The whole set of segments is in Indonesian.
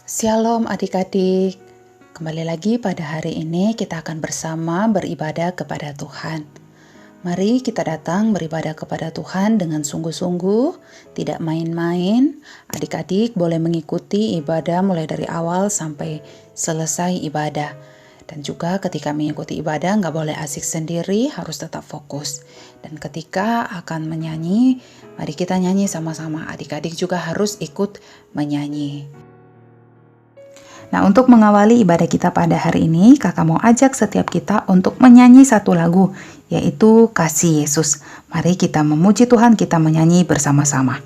Shalom adik-adik, kembali lagi pada hari ini kita akan bersama beribadah kepada Tuhan. Mari kita datang beribadah kepada Tuhan dengan sungguh-sungguh, tidak main-main. Adik-adik boleh mengikuti ibadah mulai dari awal sampai selesai ibadah. Dan juga ketika mengikuti ibadah nggak boleh asik sendiri, harus tetap fokus. Dan ketika akan menyanyi, mari kita nyanyi sama-sama. Adik-adik juga harus ikut menyanyi. Nah, untuk mengawali ibadah kita pada hari ini, kakak mau ajak setiap kita untuk menyanyi satu lagu, yaitu Kasih Yesus. Mari kita memuji Tuhan, kita menyanyi bersama-sama.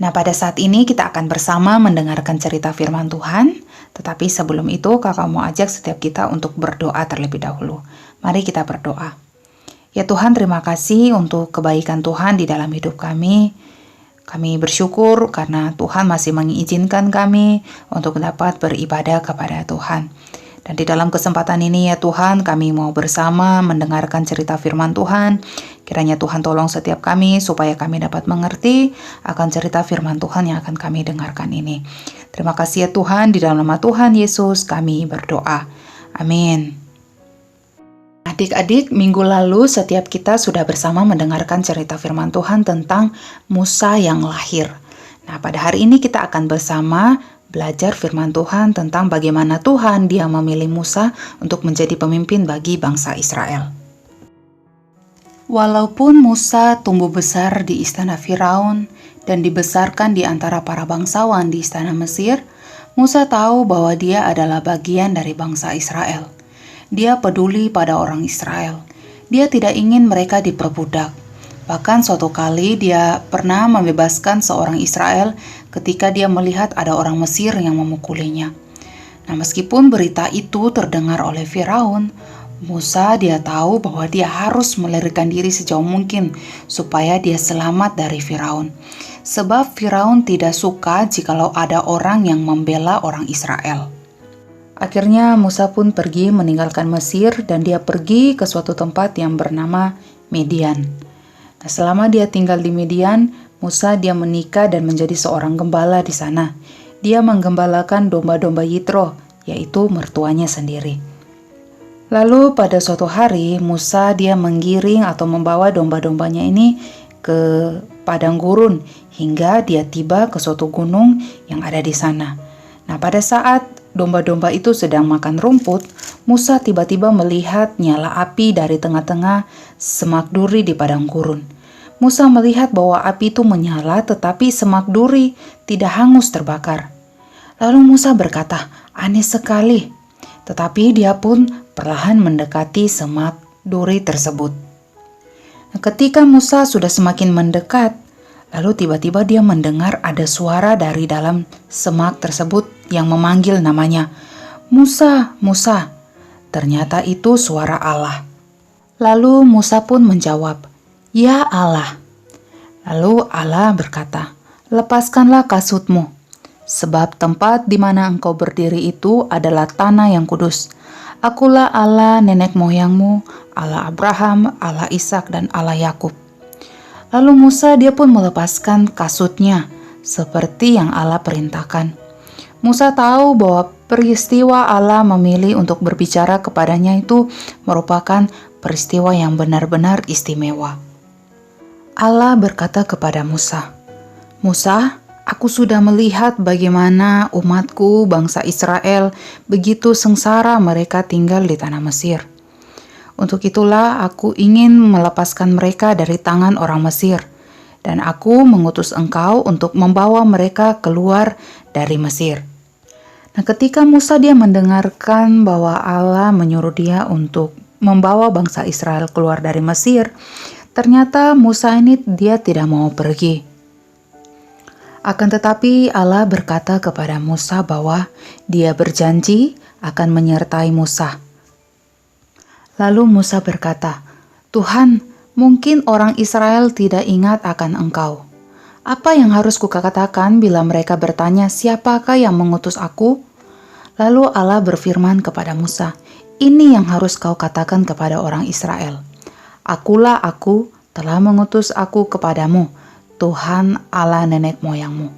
Nah, pada saat ini kita akan bersama mendengarkan cerita firman Tuhan. Tetapi sebelum itu, kakak mau ajak setiap kita untuk berdoa terlebih dahulu. Mari kita berdoa. Ya Tuhan, terima kasih untuk kebaikan Tuhan di dalam hidup kami. Kami bersyukur karena Tuhan masih mengizinkan kami untuk dapat beribadah kepada Tuhan. Dan di dalam kesempatan ini ya Tuhan, kami mau bersama mendengarkan cerita firman Tuhan. Kiranya Tuhan tolong setiap kami supaya kami dapat mengerti akan cerita firman Tuhan yang akan kami dengarkan ini. Terima kasih ya Tuhan, di dalam nama Tuhan Yesus kami berdoa. Amin. Adik-adik, minggu lalu setiap kita sudah bersama mendengarkan cerita firman Tuhan tentang Musa yang lahir. Nah, pada hari ini kita akan bersama belajar firman Tuhan tentang bagaimana Tuhan dia memilih Musa untuk menjadi pemimpin bagi bangsa Israel. Walaupun Musa tumbuh besar di istana Firaun dan dibesarkan di antara para bangsawan di istana Mesir, Musa tahu bahwa dia adalah bagian dari bangsa Israel. Dia peduli pada orang Israel. Dia tidak ingin mereka diperbudak. Bahkan suatu kali dia pernah membebaskan seorang Israel ketika dia melihat ada orang Mesir yang memukulinya. Nah, meskipun berita itu terdengar oleh Firaun, Musa dia tahu bahwa dia harus melarikan diri sejauh mungkin supaya dia selamat dari Firaun. Sebab Firaun tidak suka jikalau ada orang yang membela orang Israel. Akhirnya Musa pun pergi meninggalkan Mesir dan dia pergi ke suatu tempat yang bernama Midian. Nah, selama dia tinggal di Midian, Musa dia menikah dan menjadi seorang gembala di sana. Dia menggembalakan domba-domba Yitro, yaitu mertuanya sendiri. Lalu pada suatu hari Musa dia menggiring atau membawa domba-dombanya ini ke padang gurun hingga dia tiba ke suatu gunung yang ada di sana. Nah, pada saat domba-domba itu sedang makan rumput, Musa tiba-tiba melihat nyala api dari tengah-tengah semak duri di padang gurun. Musa melihat bahwa api itu menyala tetapi semak duri tidak hangus terbakar. Lalu Musa berkata, "Aneh sekali." Tetapi dia pun perlahan mendekati semak duri tersebut. Ketika Musa sudah semakin mendekat, lalu tiba-tiba dia mendengar ada suara dari dalam semak tersebut yang memanggil namanya, "Musa, Musa." Ternyata itu suara Allah. Lalu Musa pun menjawab, "Ya Allah." Lalu Allah berkata, "Lepaskanlah kasutmu, sebab tempat di mana engkau berdiri itu adalah tanah yang kudus. Akulah Allah nenek moyangmu, Allah Abraham, Allah Ishak, dan Allah Yakub." Lalu Musa dia pun melepaskan kasutnya, seperti yang Allah perintahkan. Musa tahu bahwa peristiwa Allah memilih untuk berbicara kepadanya itu merupakan peristiwa yang benar-benar istimewa. Allah berkata kepada Musa, "Musa, aku sudah melihat bagaimana umatku, bangsa Israel, begitu sengsara mereka tinggal di tanah Mesir. Untuk itulah aku ingin melepaskan mereka dari tangan orang Mesir, dan aku mengutus engkau untuk membawa mereka keluar dari Mesir." Nah, ketika Musa dia mendengarkan bahwa Allah menyuruh dia untuk membawa bangsa Israel keluar dari Mesir, ternyata Musa ini dia tidak mau pergi. Akan tetapi Allah berkata kepada Musa bahwa dia berjanji akan menyertai Musa. Lalu Musa berkata, "Tuhan, mungkin orang Israel tidak ingat akan engkau. Apa yang harus kukatakan bila mereka bertanya, siapakah yang mengutus aku?" Lalu Allah berfirman kepada Musa, "Ini yang harus kau katakan kepada orang Israel. Akulah aku, telah mengutus aku kepadamu, Tuhan Allah nenek moyangmu.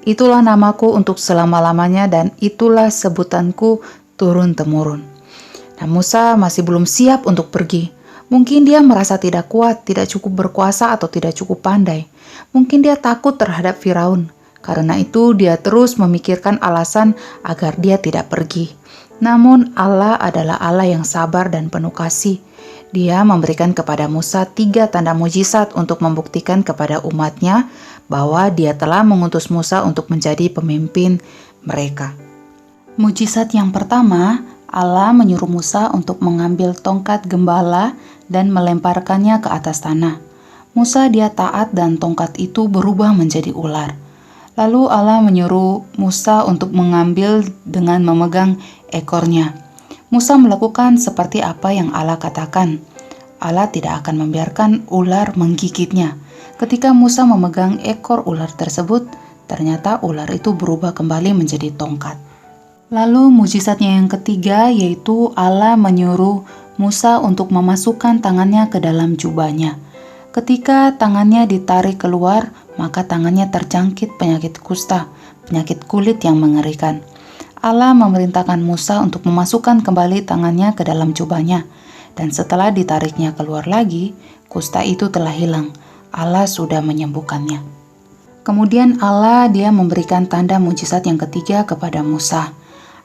Itulah namaku untuk selama-lamanya dan itulah sebutanku turun-temurun." Nah, Musa masih belum siap untuk pergi. Mungkin dia merasa tidak kuat, tidak cukup berkuasa, atau tidak cukup pandai. Mungkin dia takut terhadap Firaun. Karena itu dia terus memikirkan alasan agar dia tidak pergi. Namun Allah adalah Allah yang sabar dan penuh kasih. Dia memberikan kepada Musa 3 tanda mujizat untuk membuktikan kepada umatnya bahwa dia telah mengutus Musa untuk menjadi pemimpin mereka. Mujizat yang pertama, Allah menyuruh Musa untuk mengambil tongkat gembala dan melemparkannya ke atas tanah. Musa dia taat dan tongkat itu berubah menjadi ular. Lalu Allah menyuruh Musa untuk mengambil dengan memegang ekornya. Musa melakukan seperti apa yang Allah katakan. Allah tidak akan membiarkan ular menggigitnya. Ketika Musa memegang ekor ular tersebut, ternyata ular itu berubah kembali menjadi tongkat. Lalu mujizatnya yang ketiga yaitu Allah menyuruh Musa untuk memasukkan tangannya ke dalam jubahnya. Ketika tangannya ditarik keluar, maka tangannya terjangkit penyakit kusta, penyakit kulit yang mengerikan. Allah memerintahkan Musa untuk memasukkan kembali tangannya ke dalam jubahnya, dan setelah ditariknya keluar lagi, kusta itu telah hilang. Allah sudah menyembuhkannya. Kemudian Allah dia memberikan tanda mujizat yang ketiga kepada Musa.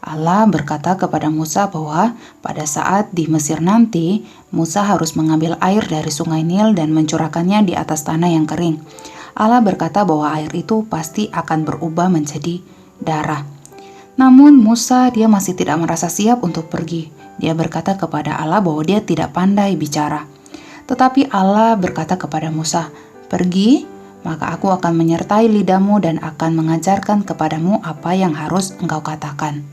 Allah berkata kepada Musa bahwa pada saat di Mesir nanti, Musa harus mengambil air dari sungai Nil dan mencurahkannya di atas tanah yang kering. Allah berkata bahwa air itu pasti akan berubah menjadi darah. Namun Musa dia masih tidak merasa siap untuk pergi. Dia berkata kepada Allah bahwa dia tidak pandai bicara. Tetapi Allah berkata kepada Musa, "Pergi, maka aku akan menyertai lidahmu dan akan mengajarkan kepadamu apa yang harus engkau katakan."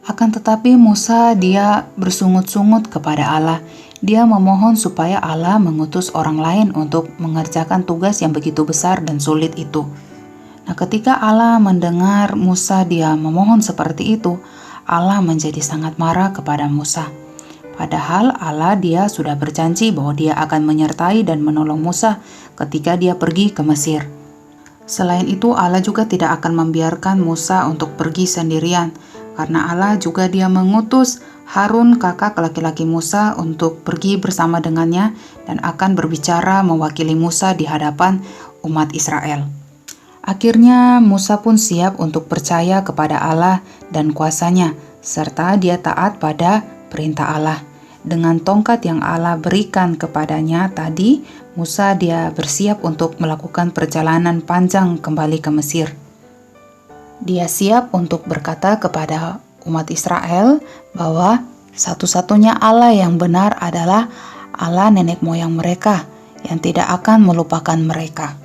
Akan tetapi Musa dia bersungut-sungut kepada Allah. Dia memohon supaya Allah mengutus orang lain untuk mengerjakan tugas yang begitu besar dan sulit itu. Nah, ketika Allah mendengar Musa dia memohon seperti itu, Allah menjadi sangat marah kepada Musa. Padahal Allah dia sudah berjanji bahwa dia akan menyertai dan menolong Musa ketika dia pergi ke Mesir. Selain itu, Allah juga tidak akan membiarkan Musa untuk pergi sendirian, karena Allah juga dia mengutus Harun kakak laki-laki Musa untuk pergi bersama dengannya dan akan berbicara mewakili Musa di hadapan umat Israel. Akhirnya Musa pun siap untuk percaya kepada Allah dan kuasanya, serta dia taat pada perintah Allah. Dengan tongkat yang Allah berikan kepadanya tadi, Musa dia bersiap untuk melakukan perjalanan panjang kembali ke Mesir. Dia siap untuk berkata kepada umat Israel bahwa satu-satunya Allah yang benar adalah Allah nenek moyang mereka, yang tidak akan melupakan mereka.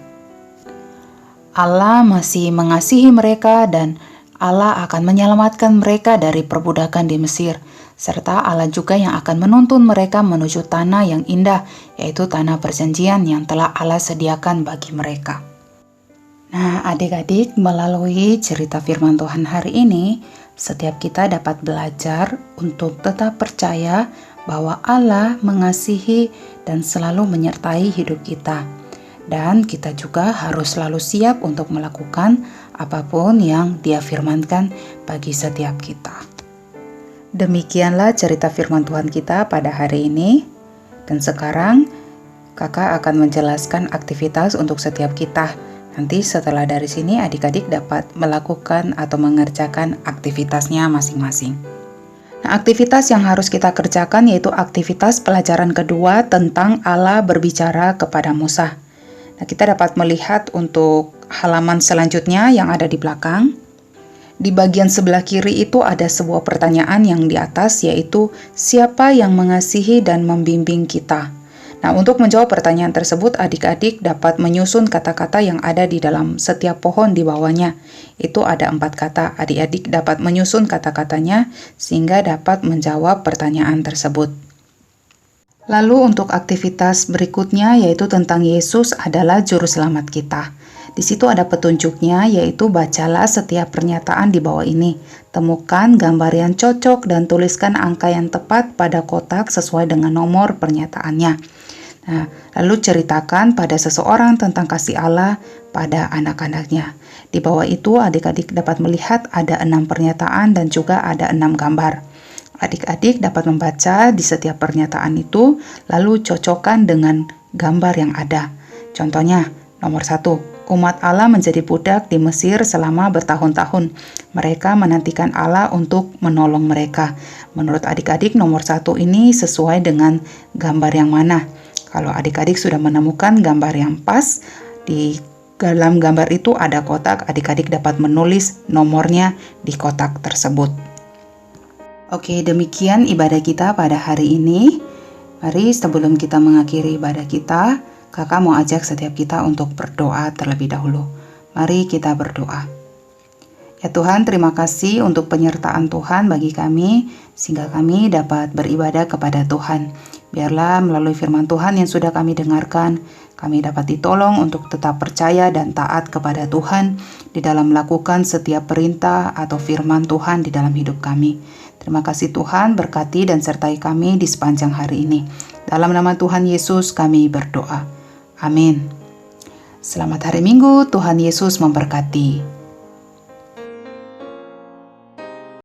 Allah masih mengasihi mereka dan Allah akan menyelamatkan mereka dari perbudakan di Mesir, serta Allah juga yang akan menuntun mereka menuju tanah yang indah, yaitu tanah perjanjian yang telah Allah sediakan bagi mereka. Nah, adik-adik, melalui cerita firman Tuhan hari ini, setiap kita dapat belajar untuk tetap percaya bahwa Allah mengasihi dan selalu menyertai hidup kita. Dan kita juga harus selalu siap untuk melakukan apapun yang Dia firmankan bagi setiap kita. Demikianlah cerita firman Tuhan kita pada hari ini. Dan sekarang kakak akan menjelaskan aktivitas untuk setiap kita. Nanti setelah dari sini adik-adik dapat melakukan atau mengerjakan aktivitasnya masing-masing. Nah, aktivitas yang harus kita kerjakan yaitu aktivitas pelajaran kedua tentang Allah berbicara kepada Musa. Nah, kita dapat melihat untuk halaman selanjutnya yang ada di belakang. Di bagian sebelah kiri itu ada sebuah pertanyaan yang di atas, yaitu siapa yang mengasihi dan membimbing kita. Nah, untuk menjawab pertanyaan tersebut, adik-adik dapat menyusun kata-kata yang ada di dalam setiap pohon di bawahnya. Itu ada 4 kata. Adik-adik dapat menyusun kata-katanya sehingga dapat menjawab pertanyaan tersebut. Lalu untuk aktivitas berikutnya yaitu tentang Yesus adalah juru selamat kita. Di situ ada petunjuknya, yaitu bacalah setiap pernyataan di bawah ini. Temukan gambar yang cocok dan tuliskan angka yang tepat pada kotak sesuai dengan nomor pernyataannya. Nah, lalu ceritakan pada seseorang tentang kasih Allah pada anak-anaknya. Di bawah itu adik-adik dapat melihat ada 6 pernyataan dan juga ada 6 gambar. Adik-adik dapat membaca di setiap pernyataan itu, lalu cocokkan dengan gambar yang ada. Contohnya, nomor 1, umat Allah menjadi budak di Mesir selama bertahun-tahun. Mereka menantikan Allah untuk menolong mereka. Menurut adik-adik, nomor 1 ini sesuai dengan gambar yang mana? Kalau adik-adik sudah menemukan gambar yang pas, di dalam gambar itu ada kotak, adik-adik dapat menulis nomornya di kotak tersebut. Oke, demikian ibadah kita pada hari ini. Mari sebelum kita mengakhiri ibadah kita, kakak mau ajak setiap kita untuk berdoa terlebih dahulu. Mari kita berdoa. Ya Tuhan, terima kasih untuk penyertaan Tuhan bagi kami, sehingga kami dapat beribadah kepada Tuhan. Biarlah melalui firman Tuhan yang sudah kami dengarkan, kami dapat ditolong untuk tetap percaya dan taat kepada Tuhan di dalam melakukan setiap perintah atau firman Tuhan di dalam hidup kami. Terima kasih Tuhan, berkati dan sertai kami di sepanjang hari ini. Dalam nama Tuhan Yesus kami berdoa. Amin. Selamat hari Minggu, Tuhan Yesus memberkati.